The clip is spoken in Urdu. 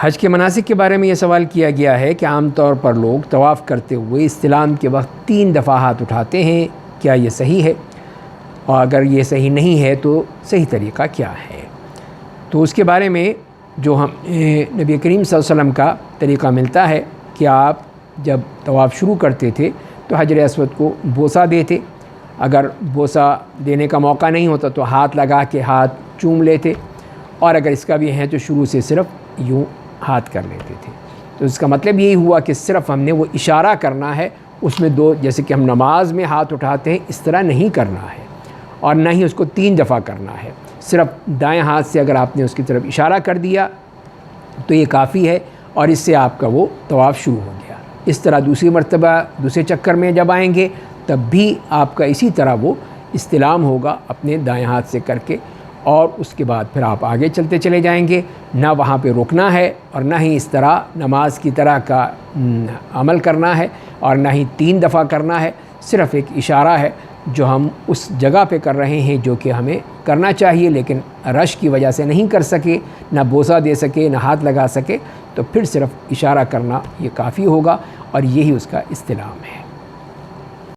حج کے مناسک کے بارے میں یہ سوال کیا گیا ہے کہ عام طور پر لوگ طواف کرتے ہوئے استلام کے وقت 3 دفعہ ہاتھ اٹھاتے ہیں، کیا یہ صحیح ہے؟ اور اگر یہ صحیح نہیں ہے تو صحیح طریقہ کیا ہے؟ تو اس کے بارے میں جو ہم نبی کریم صلی اللہ علیہ وسلم کا طریقہ ملتا ہے کہ آپ جب طواف شروع کرتے تھے تو حجر اسود کو بوسہ دیتے، اگر بوسہ دینے کا موقع نہیں ہوتا تو ہاتھ لگا کے ہاتھ چوم لیتے، اور اگر اس کا بھی ہے تو شروع سے صرف یوں ہاتھ کر لیتے تھے۔ تو اس کا مطلب یہی ہوا کہ صرف ہم نے وہ اشارہ کرنا ہے، اس میں 2 جیسے کہ ہم نماز میں ہاتھ اٹھاتے ہیں اس طرح نہیں کرنا ہے، اور نہ ہی اس کو 3 دفعہ کرنا ہے۔ صرف دائیں ہاتھ سے اگر آپ نے اس کی طرف اشارہ کر دیا تو یہ کافی ہے، اور اس سے آپ کا وہ طواف شروع ہو گیا۔ اس طرح دوسری مرتبہ دوسرے چکر میں جب آئیں گے تب بھی آپ کا اسی طرح وہ استلام ہوگا اپنے دائیں ہاتھ سے کر کے، اور اس کے بعد پھر آپ آگے چلتے چلے جائیں گے، نہ وہاں پہ رکنا ہے اور نہ ہی اس طرح نماز کی طرح کا عمل کرنا ہے، اور نہ ہی 3 دفعہ کرنا ہے۔ صرف ایک اشارہ ہے جو ہم اس جگہ پہ کر رہے ہیں جو کہ ہمیں کرنا چاہیے، لیکن رش کی وجہ سے نہیں کر سکے، نہ بوسہ دے سکے، نہ ہاتھ لگا سکے، تو پھر صرف اشارہ کرنا یہ کافی ہوگا، اور یہی اس کا استلام ہے۔